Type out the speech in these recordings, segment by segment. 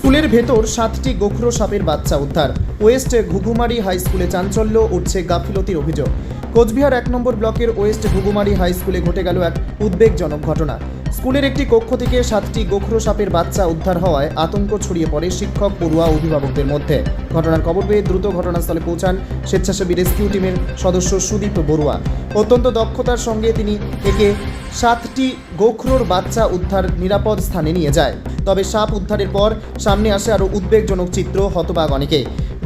স্কুলের ভেতর 7টি গোখরো সাপের বাচ্চা উদ্ধার। ওয়েস্ট ঘুঘুমারি হাই স্কুলে চাঞ্চল্য, উঠছে গাফিলতির অভিযোগ। কোচবিহার 1 নম্বর ব্লকের ওয়েস্ট ঘুঘুমারি হাই স্কুলে ঘটে গেল এক উদ্বেগজনক ঘটনা। স্কুলের একটি কক্ষ থেকে 7টি গোখরো সাপের বাচ্চা উদ্ধার হওয়ায় আতঙ্ক ছড়িয়ে পড়ে শিক্ষক, পড়ুয়া, অভিভাবকদের মধ্যে। ঘটনার খবর পেয়ে দ্রুত ঘটনাস্থলে পৌঁছান স্বেচ্ছাসেবী রেস্কিউ টিমের সদস্য সুদীপ বড়ুয়া। অত্যন্ত দক্ষতার সঙ্গে তিনি একে 7টি গোখরোর বাচ্চা উদ্ধার নিরাপদ স্থানে নিয়ে যায়। তবে সাপ উদ্ধারের পর সামনে আসে আরও উদ্বেগজনক চিত্র। হতবাক অনেকে।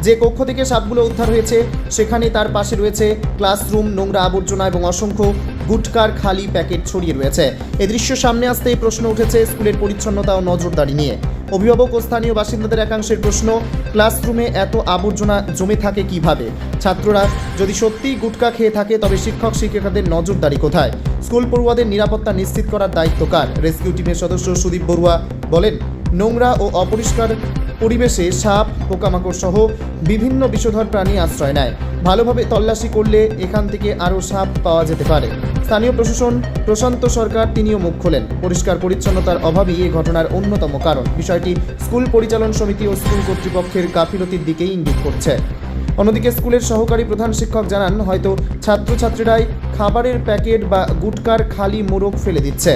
যে কক্ষ থেকে সাপগুলো উদ্ধার হয়েছে সেখানে তার পাশে রয়েছে ক্লাসরুম, নোংরা আবর্জনা এবং অসংখ্য গুটকার খালি প্যাকেট ছড়িয়ে রয়েছে। এই দৃশ্য সামনে আসতেই প্রশ্ন উঠেছে স্কুলের পরিচ্ছন্নতা ও নজরদারি নিয়ে। অভিভাবক ও স্থানীয় বাসিন্দাদের একাংশের প্রশ্ন, ক্লাসরুমে এত আবর্জনা জমে থাকে কিভাবে? ছাত্ররা যদি সত্যিই গুটকা খেয়ে থাকে তবে শিক্ষক শিক্ষিকাদের নজরদারি কোথায়? স্কুল পড়ুয়াদের নিরাপত্তা নিশ্চিত করার দায়িত্ব কার? রেস্কিউ টিমের সদস্য সুদীপ বড়ুয়া বলেন, নোংরা ও অপরিষ্কার পরিবেশে সাপ, পোকামাকড় সহ বিভিন্ন বিষধর প্রাণী আশ্রয় নেয়। ভালোভাবে তল্লাশি করলে এখান থেকে আরও সাপ পাওয়া যেতে পারে। স্থানীয় প্রশাসন প্রশান্ত সরকার তিনিও মুখ খোলেন। পরিষ্কার পরিচ্ছন্নতার অভাবই এই ঘটনার অন্যতম কারণ। বিষয়টি স্কুল পরিচালন সমিতি ও স্কুল কর্তৃপক্ষের গাফিলতির দিকেই ইঙ্গিত করছে। অন্যদিকে স্কুলের সহকারী প্রধান শিক্ষক জানান, হয়তো ছাত্রছাত্রীরাই খাবারের প্যাকেট বা গুটকার খালি মোড়ক ফেলে দিচ্ছে।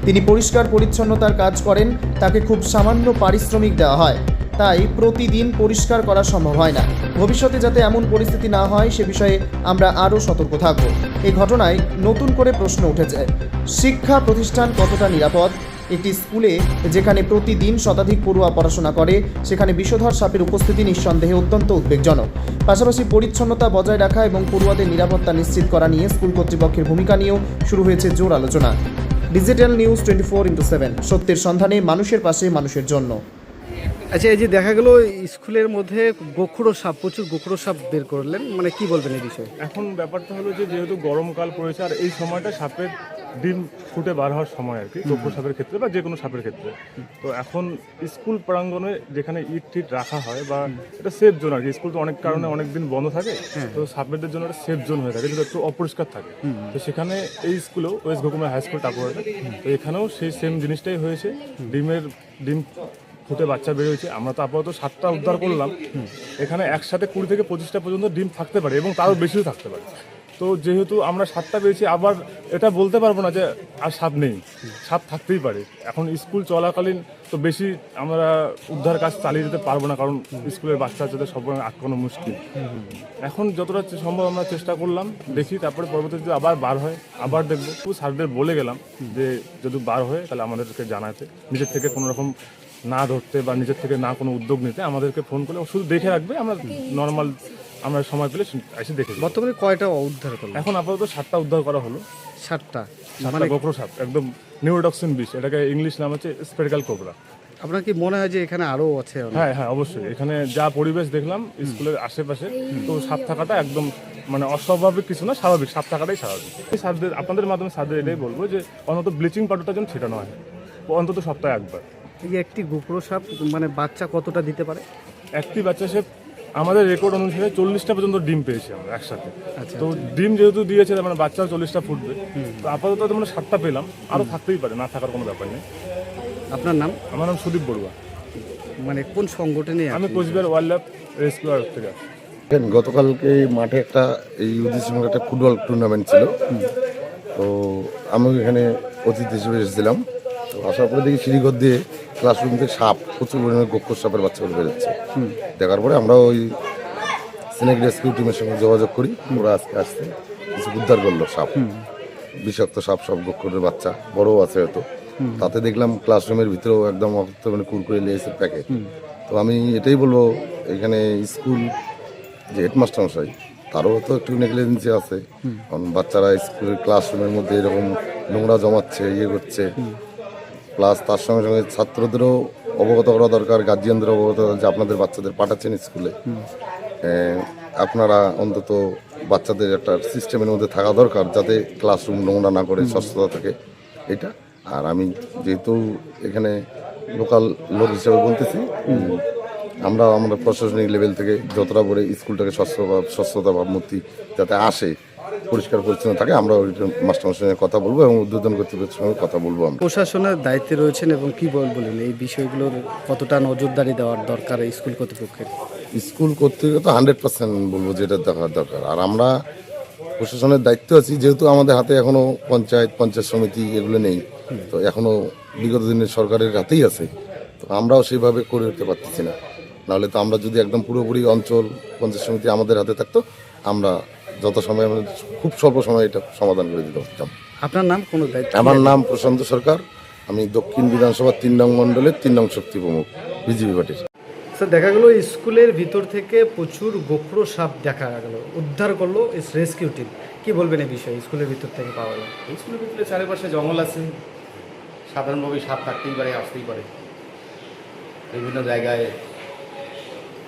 তিনি পরিষ্কার পরিচ্ছন্নতার কাজ করেন, তাকে খুব সামান্য পারিশ্রমিক দেওয়া হয়, তাই প্রতিদিন পরিষ্কার করা সম্ভব হয় না। ভবিষ্যতে যাতে এমন পরিস্থিতি না হয় সে বিষয়ে আমরা আরও সতর্ক থাকব। এই ঘটনায় নতুন করে প্রশ্ন উঠেছে, শিক্ষা প্রতিষ্ঠান কতটা নিরাপদ? একটি স্কুলে যেখানে প্রতিদিন শতাধিক পড়ুয়া পড়াশোনা করে সেখানে বিষধর সাপের উপস্থিতি নিঃসন্দেহে অত্যন্ত উদ্বেগজনক। পাশাপাশি পরিচ্ছন্নতা বজায় রাখা এবং পড়ুয়াদের নিরাপত্তা নিশ্চিত করা নিয়ে স্কুল কর্তৃপক্ষের ভূমিকা নিয়েও শুরু হয়েছে জোর আলোচনা। ডিজিটাল নিউজ 24/7, সত্যের সন্ধানে, মানুষের পাশে, মানুষের জন্য। আচ্ছা, এই যে দেখা গেল স্কুলের মধ্যে গোখরো সাপ, প্রচুর গোখরো সাপ বের করলেন, মানে কি বলবেন এই বিষয়ে? এখন ব্যাপারটা হলো যে যেহেতু গরমকাল পড়েছে আর এই সময়টা সাপের ডিম ফুটে বার হওয়ার সময় আর কি, গোখরো সাপের ক্ষেত্রে বা যে কোনো সাপের ক্ষেত্রে। তো এখন স্কুল প্রাঙ্গণে যেখানে ইট টিট রাখা হয় বা এটা সেফ জোন আর কি, স্কুল তো অনেক কারণে অনেক দিন বন্ধ থাকে, তো সাপেরদের জন্য একটা সেফ জোন হয়ে থাকে যেটা একটু অপরিষ্কার থাকে। তো সেখানে এই স্কুলেও ওয়েস্ট ঘুঘুমারি হাই স্কুল টাকুয়াতে, তো এখানেও সেই সেম জিনিসটাই হয়েছে। ডিম ফুটে বাচ্চা বেরোয়েছে। আমরা তো আপাতত 7টা উদ্ধার করলাম। এখানে একসাথে 20 থেকে 25টা পর্যন্ত ডিম থাকতে পারে এবং তারও বেশিও থাকতে পারে। তো যেহেতু আমরা 7টা পেয়েছি, আবার এটা বলতে পারবো না যে আর সাপ নেই, সাপ থাকতেই পারে। এখন স্কুল চলাকালীন তো বেশি আমরা উদ্ধার কাজ চালিয়ে যেতে পারবো না, কারণ স্কুলের বাচ্চাদের সব আটকানো মুশকিল। এখন যতটা সম্ভব আমরা চেষ্টা করলাম, দেখি তারপরে পরবর্তীতে আবার বার হয় আবার দেখবো। স্যারদের বলে গেলাম যে যদি বার হয় তাহলে আমাদেরকে জানাতে, নিজের থেকে কোনো রকম না ধরতে বা নিজের থেকে না কোনো উদ্যোগ নিতে, আমাদেরকে ফোন করলে শুধু দেখে রাখবে। আমরা নর্মাল আমরা সময় পেলে এসে দেখে। বর্তমানে কয়টা উদ্ধার করলেন? এখন আপাতত 7টা উদ্ধার করা হলো। 7টা মানে গোখরো সাপ, একদম নিউরোডক্সিন বিষ, এটাকে ইংলিশ নাম হচ্ছে স্পেরিকাল কোবরা। আপনার কি মনে হয় যে এখানে আরও আছে? হ্যাঁ হ্যাঁ, অবশ্যই। এখানে যা পরিবেশ দেখলাম স্কুলের আশেপাশে, তো সাপ থাকাটা একদম মানে অস্বাভাবিক কিছু না, স্বাভাবিক। সাপ থাকাটাই স্বাভাবিক। স্যারদের, আপনাদের মাধ্যমে স্যারদের এটাই বলবো যে অন্তত ব্লিচিং পাউডারটা যেন ছেটানো হয় অন্তত সপ্তাহে একবার। এই যে একটি গোখরো সাপ মানে বাচ্চা কতটা দিতে পারে? একটি বাচ্চা সে আমাদের রেকর্ড অনুসারে 40টা পর্যন্ত ডিম পেয়েছি আমরা একসাথে। তো ডিম যেহেতু দিয়েছে মানে বাচ্চাও 40টা ফুটবে। তো আপাতত আমরা 7টা পেলাম, আরও থাকতেই পারে, না থাকার কোনো ব্যাপার নেই। আপনার নাম? আমার নাম সুদীপ বড়ুয়া। মানে কোন সংগঠনে? আমি কোচবিহার ওয়াইল্ড লাইফ রেস্কিউ থেকে আসি। গতকালকে মাঠে একটা এই উদ্দেশ্যে একটা ফুটবল টুর্নামেন্ট ছিল, তো আমি এখানে অতিথি হিসেবে এসেছিলাম। তো আসার পরে দেখি সিঁড়িঘর দিয়ে ক্লাসরুম থেকে সাপ, প্রচুর পরিমাণে গোখরো সাপের বাচ্চাগুলো বেরোচ্ছে। দেখার পরে আমরা ওই স্নেক রেস্কিউ টিমের সঙ্গে যোগাযোগ করি। ওরা আজকে আসতে কিছু উদ্ধার করলো সাপ, বিষাক্ত সাপ, সব গোখরের বাচ্চা, বড়ও আছে হয়তো। তাতে দেখলাম ক্লাসরুমের ভিতরেও একদম মানে কুরকুরে লেসের প্যাকেট। তো আমি এটাই বলবো, এখানে স্কুল যে হেডমাস্টার মশাই, তারও তো একটু নেগলিজেন্সি আছে। কারণ বাচ্চারা স্কুলের ক্লাসরুমের মধ্যে এরকম নোংরা জমাচ্ছে, ইয়ে করছে। প্লাস তার সঙ্গে সঙ্গে ছাত্রদেরও অবগত করা দরকার, গার্জিয়ানদের অবগত করা, যে আপনাদের বাচ্চাদের পাঠাচ্ছেন স্কুলে, আপনারা অন্তত বাচ্চাদের একটা সিস্টেমের মধ্যে থাকা দরকার, যাতে ক্লাসরুম নোংরা না করে স্বচ্ছতা থাকে এটা। আর আমি যেহেতু এখানে লোকাল লোক হিসেবে বলতেছি, আমরা প্রশাসনিক লেভেল থেকে যতটা করে স্কুলটাকে স্বচ্ছতা ভাবমূর্তি যাতে আসে, পরিষ্কার পরিচ্ছন্ন থাকে। আমরা ওই মাস্টারমশাইয়ের সঙ্গে কথা বলবো এবং উদ্বোধন কর্তৃপক্ষের সঙ্গে কথা বলবো। আমরা প্রশাসনের দায়িত্বে রয়েছেন এবং কি বলেন এই বিষয়গুলোর কতটা নজরদারি দেওয়ার দরকার এই স্কুল কর্তৃপক্ষের? স্কুল কর্তৃপক্ষ তো 100% বলবো যেটা দেখার দরকার। আর আমরা প্রশাসনের দায়িত্ব আছি, যেহেতু আমাদের হাতে এখনো পঞ্চায়েত সমিতি এগুলো নেই, তো এখনো বিগত দিনের সরকারের হাতেই আছে। তো আমরাও সেইভাবে করে উঠতে পারতেছি না। নাহলে তো আমরা যদি একদম পুরোপুরি অঞ্চল পঞ্চায়েত সমিতি আমাদের হাতে থাকতো, আমরা যত সময় আমাদের খুব স্বল্প সময় এটা সমাধান করে দিতে পারতাম। আপনার নাম কোনো দায়িত্ব? আমার নাম প্রশান্ত সরকার, আমি দক্ষিণ বিধানসভার 3 নং মণ্ডলের 3 নং শক্তি প্রমুখ বিজেপি পার্টির। স্যার, দেখা গেল স্কুলের ভিতর থেকে প্রচুর গোখরো সাপ দেখা গেল, উদ্ধার করলো রেস্কিউ টিম। কি বলবেন এই বিষয়ে? স্কুলের ভিতর থেকে পাওয়া গেল। স্কুলের ভিতরে চারিপাশে জঙ্গল আছে, সাধারণভাবে সাপ থাকতেই পারে, আসতেই পারে বিভিন্ন জায়গায়।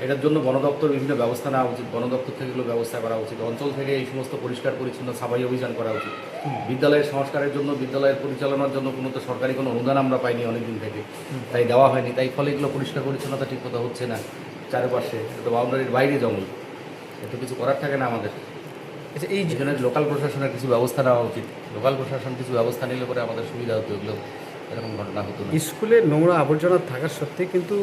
এটার জন্য বন দপ্তর বিভিন্ন ব্যবস্থা নেওয়া উচিত, বন দপ্তর থেকে এগুলো ব্যবস্থা করা উচিত, অঞ্চল থেকে এই সমস্ত পরিষ্কার পরিচ্ছন্ন সাফাই অভিযান করা উচিত। বিদ্যালয়ের সংস্কারের জন্য, বিদ্যালয়ের পরিচালনার জন্য কোনো তো সরকারি কোনো অনুদান আমরা পাইনি অনেকদিন থেকে, তাই দেওয়া হয়নি, তাই ফলে এগুলো পরিষ্কার পরিচ্ছন্নতা ঠিক মতো হচ্ছে না। চারপাশে এটা বাউন্ডারির বাইরে জঙ্গল, এত কিছু করার থাকে না আমাদের। আচ্ছা, এই জন্য লোকাল প্রশাসনের কিছু ব্যবস্থা নেওয়া উচিত। লোকাল প্রশাসন কিছু ব্যবস্থা নিলে পরে আমাদের সুবিধা হতো, এগুলো এরকম ঘটনা হতো না। স্কুলে নোংরা আবর্জনা থাকার সত্ত্বেও কিন্তু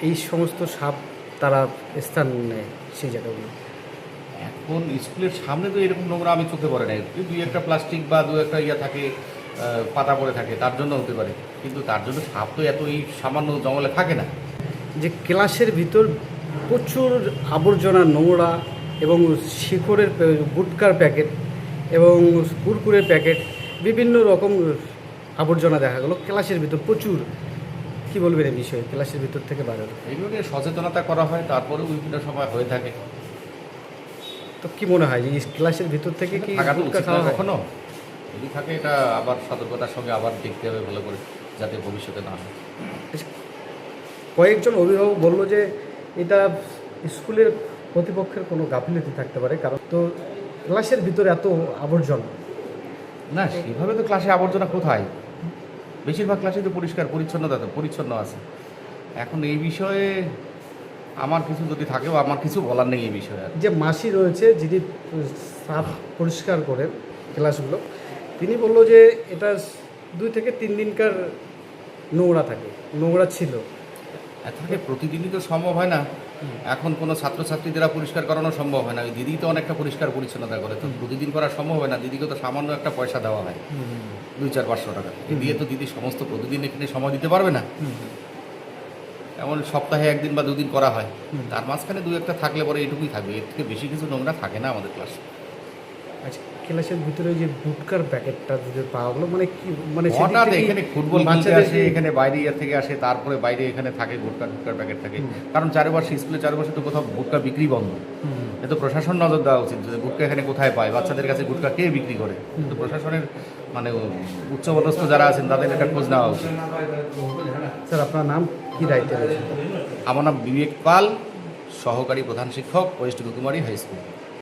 এই সমস্ত সাপ তারা স্থান নেয় সেই জায়গাগুলো। এখন স্কুলের সামনে তো এরকম নোংরা আমি চোখে পড়ে নাই, দুই একটা প্লাস্টিক বা দু একটা ইয়া থাকে, পাতা পড়ে থাকে, তার জন্য হতে পারে, কিন্তু তার জন্য সাপ তো এত এই সামান্য জঙ্গলে থাকে না। যে ক্লাসের ভিতর প্রচুর আবর্জনা, নোংরা এবং শিকড়ের গুটকার প্যাকেট এবং কুরকুরের প্যাকেট, বিভিন্ন রকম আবর্জনা দেখা গেল ক্লাসের ভিতর প্রচুর। কি বলবেন এই বিষয়ে? ক্লাসের ভিতর থেকে বার হলো, এইগুলো নিয়ে সচেতনতা করা হয়, তারপরেও বিভিন্ন সময় হয়ে থাকে। তো কি মনে হয় যে এই ক্লাসের ভিতর থেকে কি থাকা তো গুটকা উচিত খাওয়া না হয়? কখনো, যদি থাকে এটা আবার সতর্কতার সঙ্গে আবার দেখতে হবে ভালো করে, যাতে ভবিষ্যতে না হয়। কয়েকজন অভিভাবক বললো যে এটা স্কুলের কর্তৃপক্ষের কোনো গাফিলতি থাকতে পারে, কারণ তো ক্লাসের ভিতরে এত আবর্জনা। না, সেভাবে তো ক্লাসে আবর্জনা কোথায়, বেশিরভাগ ক্লাসে তো পরিচ্ছন্ন আছে। এখন এই বিষয়ে আমার কিছু যদি থাকেও আমার কিছু বলার নেই এই বিষয়ে। যে মাসি রয়েছে যিনি সাফ পরিষ্কার করেন ক্লাসগুলো, তিনি বললো যে এটা 2 থেকে 3 দিনকার নোংরা নোংরা ছিল। এতটাকে প্রতিদিনই তো সম্ভব হয় না। এখন কোনো ছাত্রছাত্রীদেরা পরিষ্কার করানো সম্ভব হয় না, ওই দিদি তো অনেকটা পরিষ্কার পরিচ্ছন্নতা করে, তো প্রতিদিন করা সম্ভব হয় না। দিদিকে তো সামান্য একটা পয়সা দেওয়া হয়, 200-500 টাকা, এই দিয়ে তো দিদি সমস্ত প্রতিদিন এখানে সময় দিতে পারবে না। এমন সপ্তাহে 1 দিন বা 2 দিন করা হয়, তার মাঝখানে 2 একটা থাকলে পরে এটুকুই থাকবে, এর থেকে বেশি কিছু নোংরা থাকে না আমাদের ক্লাসে। আচ্ছা, ক্লাসের ভিতরে যে গুটকার প্যাকেটটা যদি পাওয়া গেলো, মানে কি, মানে হঠাৎ এখানে ফুটবল খেলতে বাচ্চাদের আসে, এখানে বাইরে ইয়ে থেকে আসে, তারপরে বাইরে এখানে থাকে গুটকার প্যাকেট থাকে, কারণ চারপাশে স্কুলের চারপাশে তো কোথাও গুটকা বিক্রি বন্ধ। এ তো প্রশাসন নজর দেওয়া উচিত যে গুটকা এখানে কোথায় পায়, বাচ্চাদের কাছে গুটকা কে বিক্রি করে। তো প্রশাসনের মানে উচ্চপদস্থ যারা আছেন তাদের একটা খোঁজ নেওয়া উচিত। স্যার, আপনার নাম, কি দায়িত্বে রয়েছে? আমার নাম বিবেক পাল, সহকারী প্রধান শিক্ষক, ওয়েস্ট ঘুঘুমারি হাই স্কুল।